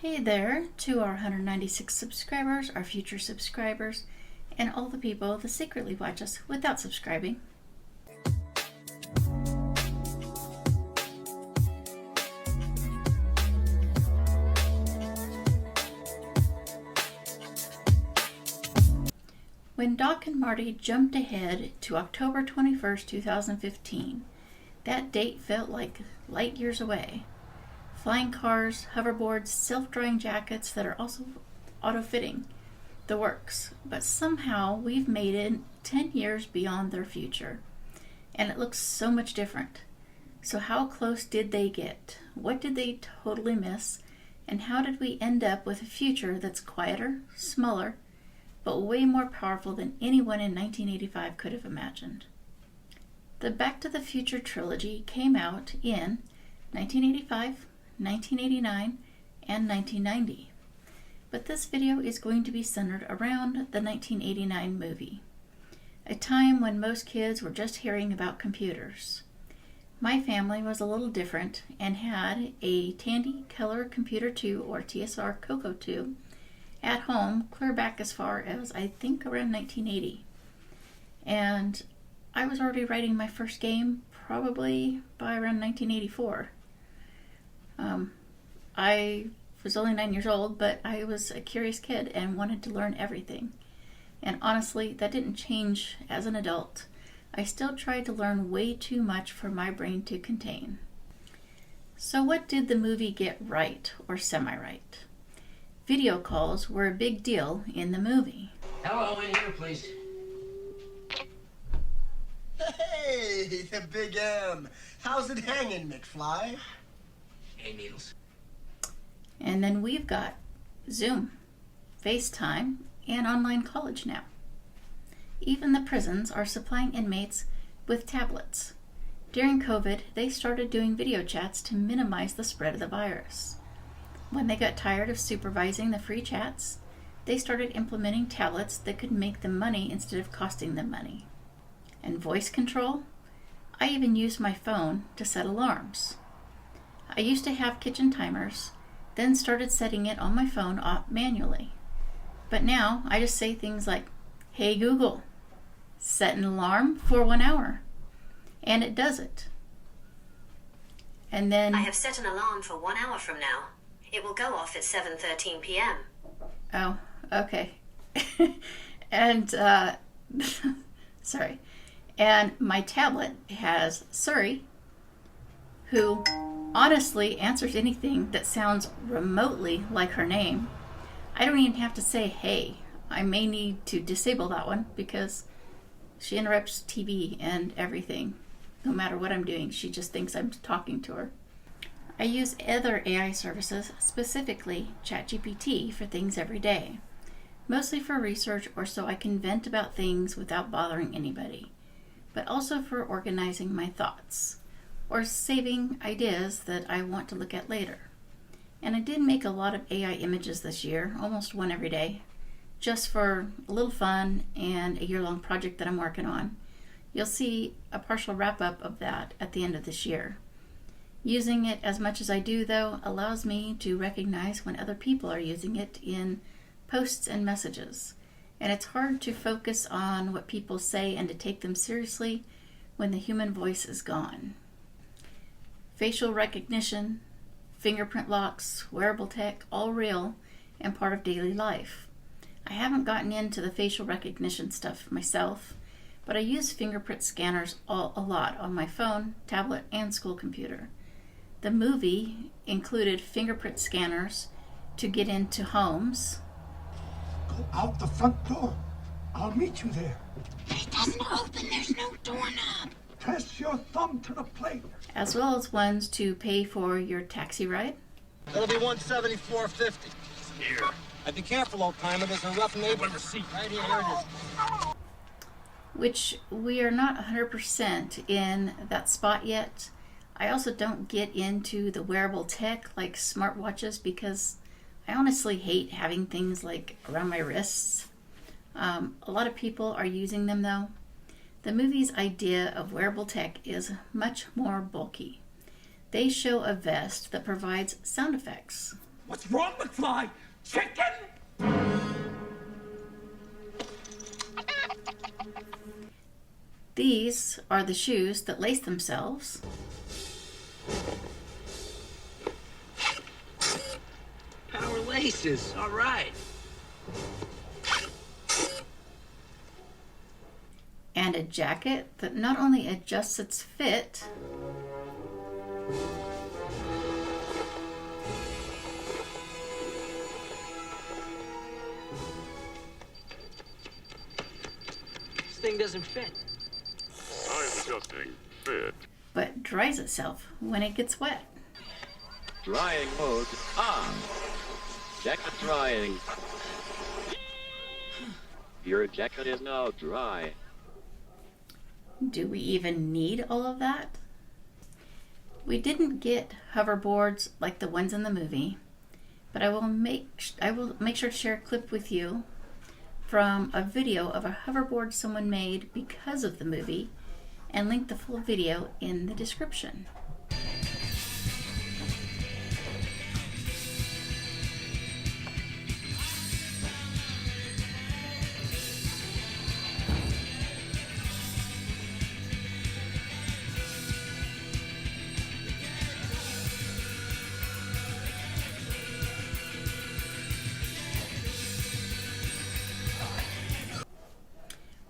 Hey there to our 196 subscribers, our future subscribers, and all the people that secretly watch us without subscribing. When Doc and Marty jumped ahead to October 21st, 2015, that date felt like light years away. Flying cars, hoverboards, self-drying jackets that are also auto-fitting, the works. But somehow we've made it 10 years beyond their future. And it looks so much different. So how close did they get? What did they totally miss? And how did we end up with a future that's quieter, smaller, but way more powerful than anyone in 1985 could have imagined? The Back to the Future trilogy came out in 1985, 1989, and 1990. But this video is going to be centered around the 1989 movie, a time when most kids were just hearing about computers. My family was a little different and had a Tandy Color Computer 2 or TSR Coco 2 at home clear back as far as I think around 1980. And I was already writing my first game probably by around 1984. I was only 9 years old, but I was a curious kid and wanted to learn everything. And honestly, that didn't change as an adult. I still tried to learn way too much for my brain to contain. So what did the movie get right or semi-right? Video calls were a big deal in the movie. Hello, in here, please. Hey, the Big M. How's it hanging, McFly? Hey, Needles. And then we've got Zoom, FaceTime, and online college now. Even the prisons are supplying inmates with tablets. During COVID, they started doing video chats to minimize the spread of the virus. When they got tired of supervising the free chats, they started implementing tablets that could make them money instead of costing them money. And voice control? I even used my phone to set alarms. I used to have kitchen timers, then started setting it on my phone manually. But now I just say things like, "Hey Google, set an alarm for 1 hour." And it does it. And then I have set an alarm for 1 hour from now. It will go off at 7:13 p.m. Oh, okay. And, sorry. And my tablet has Siri, who honestly answers anything that sounds remotely like her name. I don't even have to say, "Hey." I may need to disable that one because she interrupts TV and everything. No matter what I'm doing, she just thinks I'm talking to her. I use other AI services, specifically ChatGPT, for things every day. Mostly for research or so I can vent about things without bothering anybody. But also for organizing my thoughts or saving ideas that I want to look at later. And I did make a lot of AI images this year, almost one every day, just for a little fun and a year-long project that I'm working on. You'll see a partial wrap-up of that at the end of this year. Using it as much as I do, though, allows me to recognize when other people are using it in posts and messages. And it's hard to focus on what people say and to take them seriously when the human voice is gone. Facial recognition, fingerprint locks, wearable tech, all real and part of daily life. I haven't gotten into the facial recognition stuff myself, but I use fingerprint scanners a lot on my phone, tablet, and school computer. The movie included fingerprint scanners to get into homes. Go out the front door. I'll meet you there. It doesn't open. There's no doorknob. Press your thumb to the plate. As well as ones to pay for your taxi ride. That'll be $174.50. Here. Be careful, old timer. There's a rough neighbor receipt right here. Here it is. Which we are not 100% in that spot yet. I also don't get into the wearable tech like smartwatches because I honestly hate having things like around my wrists. A lot of people are using them though. The movie's idea of wearable tech is much more bulky. They show a vest that provides sound effects. What's wrong, McFly? Chicken? These are the shoes that lace themselves. Power laces. All right. And a jacket that not only adjusts its fit, This thing doesn't fit. Size adjusting. Fit. but dries itself when it gets wet. Drying mode on. Jacket drying. Your jacket is now dry. Do we even need all of that? We didn't get hoverboards like the ones in the movie, but I will make sure to share a clip with you from a video of a hoverboard someone made because of the movie, and link the full video in the description.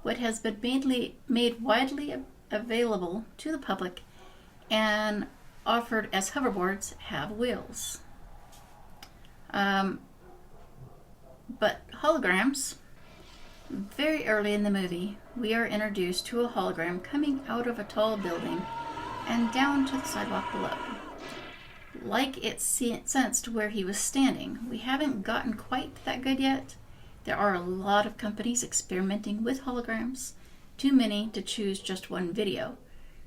What has been made widely available to the public and offered as hoverboards have wheels. But holograms, very early in the movie, we are introduced to a hologram coming out of a tall building and down to the sidewalk below. Like it sensed where he was standing. We haven't gotten quite that good yet. There are a lot of companies experimenting with holograms, too many to choose just one video.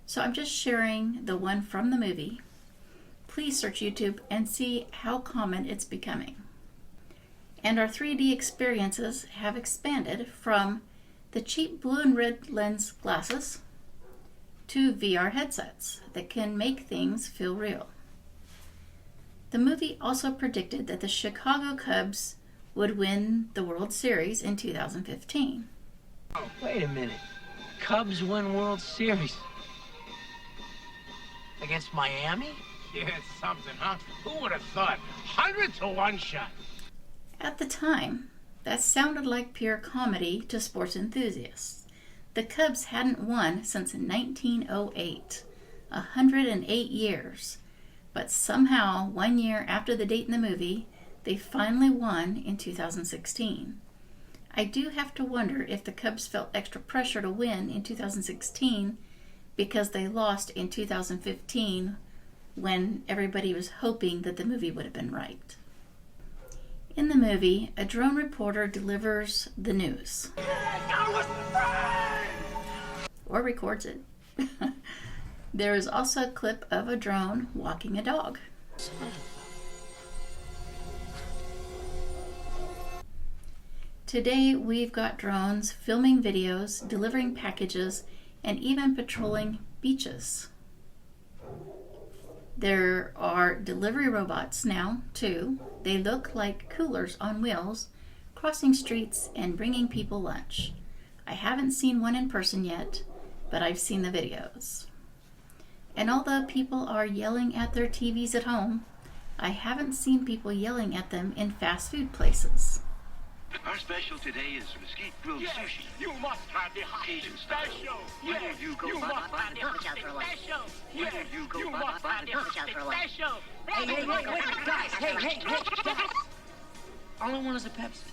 So I'm just sharing the one from the movie. Please search YouTube and see how common it's becoming. And our 3D experiences have expanded from the cheap blue and red lens glasses to VR headsets that can make things feel real. The movie also predicted that the Chicago Cubs would win the World Series in 2015. Oh, wait a minute. Cubs win World Series. Against Miami? Yeah, it's something, huh? Who would have thought? 100 to 1 shot. At the time, that sounded like pure comedy to sports enthusiasts. The Cubs hadn't won since 1908, 108 years. But somehow, 1 year after the date in the movie, they finally won in 2016. I do have to wonder if the Cubs felt extra pressure to win in 2016 because they lost in 2015 when everybody was hoping that the movie would have been right. In the movie, a drone reporter delivers the news. Or records it. There is also a clip of a drone walking a dog. Today, we've got drones filming videos, delivering packages, and even patrolling beaches. There are delivery robots now, too. They look like coolers on wheels, crossing streets and bringing people lunch. I haven't seen one in person yet, but I've seen the videos. And although people are yelling at their TVs at home, I haven't seen people yelling at them in fast food places. Our special today is mesquite grilled sushi. You must have the hot Cajun style. special. Why don't you go buy the Watch out for a while. Why don't you go buy the Watch out for a while. Hey, guys, hey, guys. All I want is a Pepsi.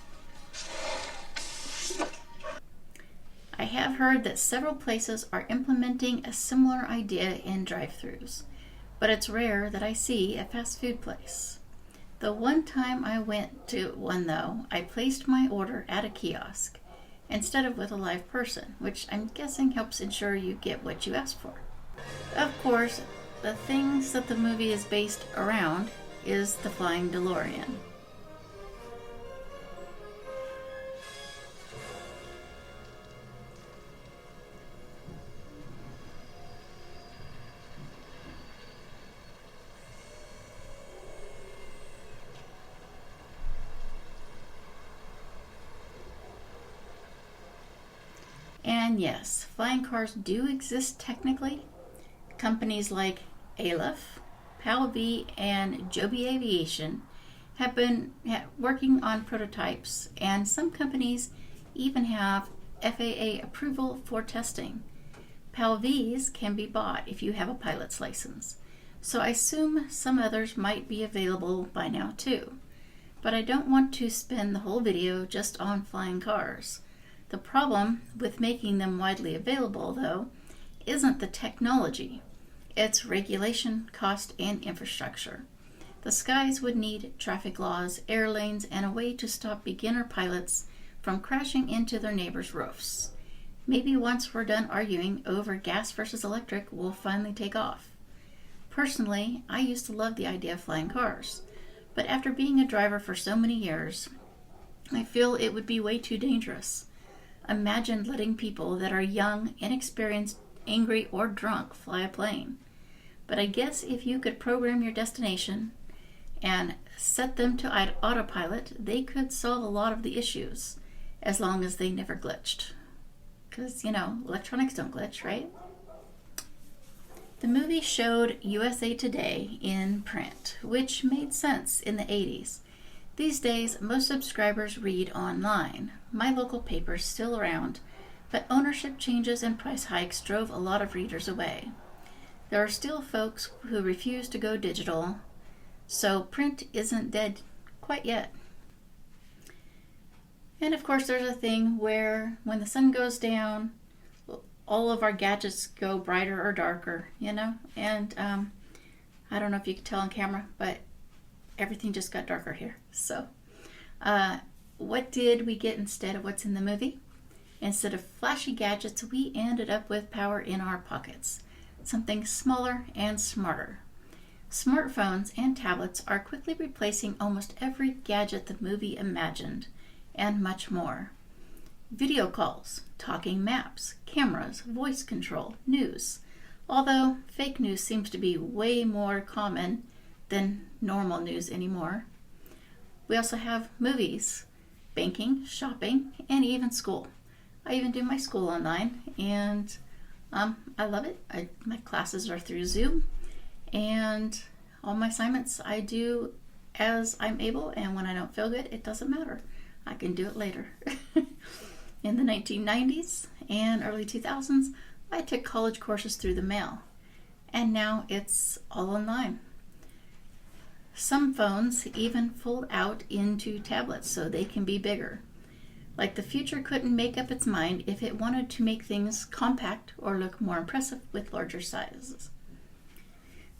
I have heard that several places are implementing a similar idea in drive-thrus, but it's rare that I see a fast food place. The one time I went to one, though, I placed my order at a kiosk instead of with a live person, which I'm guessing helps ensure you get what you ask for. Of course, the things that the movie is based around is the flying DeLorean. And yes, flying cars do exist technically. Companies like Aleph, PAL-V, and Joby Aviation have been working on prototypes, and some companies even have FAA approval for testing. PAL-Vs can be bought if you have a pilot's license, so I assume some others might be available by now too. But I don't want to spend the whole video just on flying cars. The problem with making them widely available, though, isn't the technology. It's regulation, cost, and infrastructure. The skies would need traffic laws, air lanes, and a way to stop beginner pilots from crashing into their neighbors' roofs. Maybe once we're done arguing over gas versus electric, we'll finally take off. Personally, I used to love the idea of flying cars, but after being a driver for so many years, I feel it would be way too dangerous. Imagine letting people that are young, inexperienced, angry, or drunk fly a plane. But I guess if you could program your destination and set them to autopilot, they could solve a lot of the issues, as long as they never glitched. Because, electronics don't glitch, right? The movie showed USA Today in print, which made sense in the 80s. These days, most subscribers read online. My local paper's still around, but ownership changes and price hikes drove a lot of readers away. There are still folks who refuse to go digital, so print isn't dead quite yet. And of course, there's a thing where when the sun goes down, all of our gadgets go brighter or darker, And I don't know if you can tell on camera, but everything just got darker here. So what did we get instead of what's in the movie? Instead of flashy gadgets, we ended up with power in our pockets. Something smaller and smarter. Smartphones and tablets are quickly replacing almost every gadget the movie imagined, and much more. Video calls, talking maps, cameras, voice control, news. Although fake news seems to be way more common than normal news anymore. We also have movies, banking, shopping, and even school. I even do my school online, and I love it. My classes are through Zoom, and all my assignments I do as I'm able, and when I don't feel good, it doesn't matter. I can do it later. In the 1990s and early 2000s, I took college courses through the mail, and now it's all online. Some phones even fold out into tablets so they can be bigger. Like the future couldn't make up its mind if it wanted to make things compact or look more impressive with larger sizes.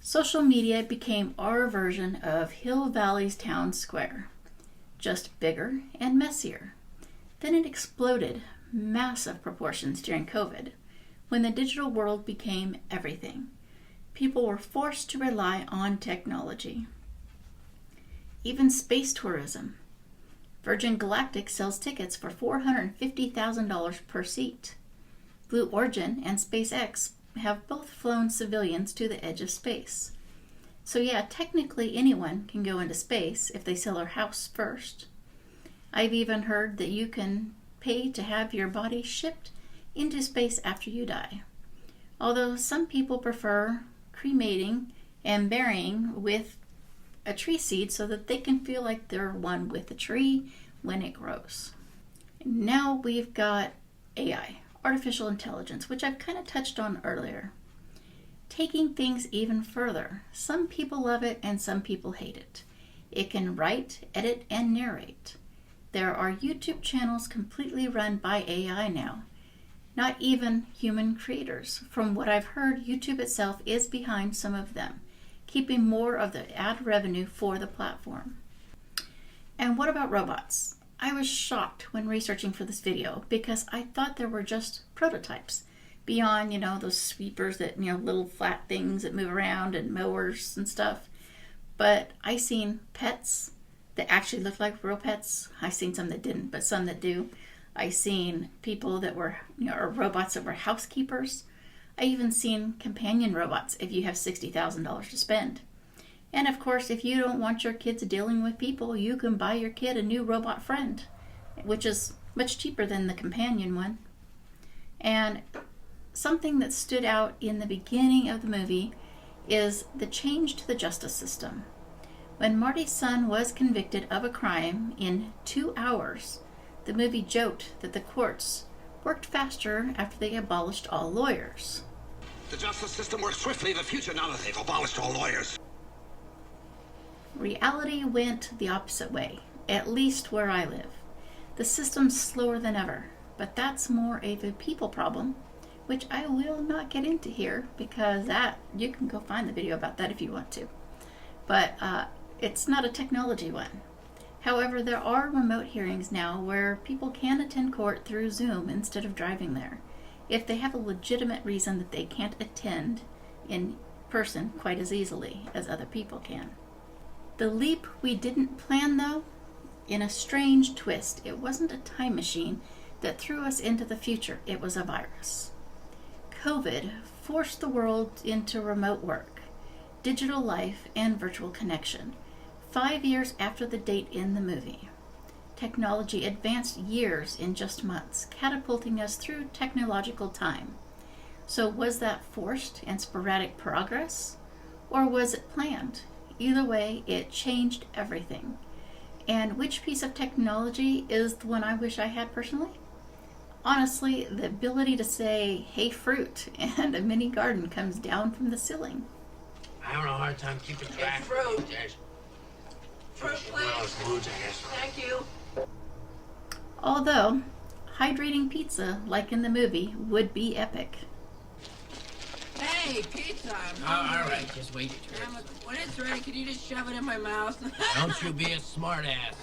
Social media became our version of Hill Valley's town square, just bigger and messier. Then it exploded massive proportions during COVID, when the digital world became everything. People were forced to rely on technology. Even space tourism. Virgin Galactic sells tickets for $450,000 per seat. Blue Origin and SpaceX have both flown civilians to the edge of space. So yeah, technically anyone can go into space if they sell their house first. I've even heard that you can pay to have your body shipped into space after you die. Although some people prefer cremating and burying with a tree seed so that they can feel like they're one with the tree when it grows. Now we've got AI, artificial intelligence, which I've kind of touched on earlier. Taking things even further. Some people love it and some people hate it. It can write, edit, and narrate. There are YouTube channels completely run by AI now. Not even human creators. From what I've heard, YouTube itself is behind some of them, keeping more of the ad revenue for the platform. And what about robots? I was shocked when researching for this video because I thought there were just prototypes beyond, those sweepers that, little flat things that move around and mowers and stuff. But I seen pets that actually look like real pets. I seen some that didn't, but some that do. I seen people that were, or robots that were housekeepers. I even seen companion robots if you have $60,000 to spend. And of course, if you don't want your kids dealing with people, you can buy your kid a new robot friend, which is much cheaper than the companion one. And something that stood out in the beginning of the movie is the change to the justice system. When Marty's son was convicted of a crime in 2 hours, the movie joked that the courts worked faster after they abolished all lawyers. The justice system works swiftly in the future now that they've abolished all lawyers. Reality went the opposite way, at least where I live. The system's slower than ever, but that's more of a people problem, which I will not get into here because you can go find the video about that if you want to. But it's not a technology one. However, there are remote hearings now where people can attend court through Zoom instead of driving there, if they have a legitimate reason that they can't attend in person quite as easily as other people can. The leap we didn't plan, though, in a strange twist, it wasn't a time machine that threw us into the future, it was a virus. COVID forced the world into remote work, digital life, and virtual connection, 5 years after the date in the movie. Technology advanced years in just months, catapulting us through technological time. So was that forced and sporadic progress? Or was it planned? Either way, it changed everything. And which piece of technology is the one I wish I had personally? Honestly, the ability to say, "Hey fruit," and a mini garden comes down from the ceiling. I have a hard time keeping track. fruit. Fruit, please. Thank you. Although, hydrating pizza, like in the movie, would be epic. Hey, pizza. All right, just wait your turn. When it's ready, can you just shove it in my mouth? Don't you be a smartass.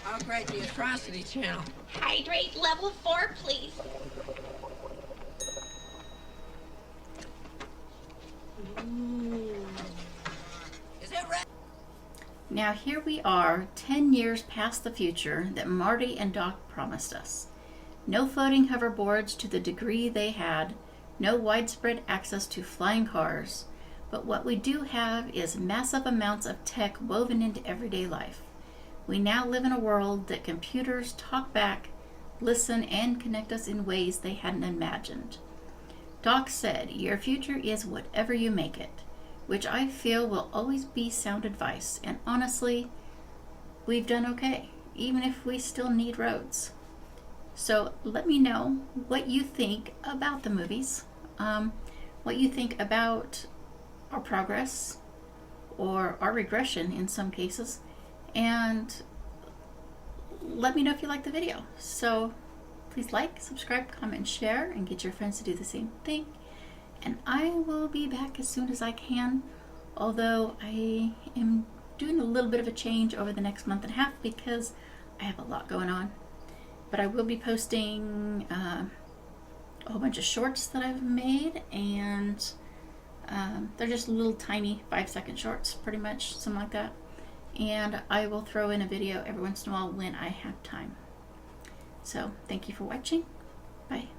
I'll create the atrocity channel. Hydrate level 4, please. Is it ready? Now here we are, 10 years past the future that Marty and Doc promised us. No floating hoverboards to the degree they had, no widespread access to flying cars, but what we do have is massive amounts of tech woven into everyday life. We now live in a world that computers talk back, listen, and connect us in ways they hadn't imagined. Doc said, "Your future is whatever you make it," which I feel will always be sound advice, and honestly, we've done okay, even if we still need roads. So let me know what you think about the movies, what you think about our progress, or our regression in some cases, and let me know if you like the video. So please like, subscribe, comment, share, and get your friends to do the same thing. And I will be back as soon as I can, although I am doing a little bit of a change over the next month and a half because I have a lot going on. But I will be posting a whole bunch of shorts that I've made, and they're just little tiny 5-second shorts, pretty much, something like that. And I will throw in a video every once in a while when I have time. So thank you for watching. Bye.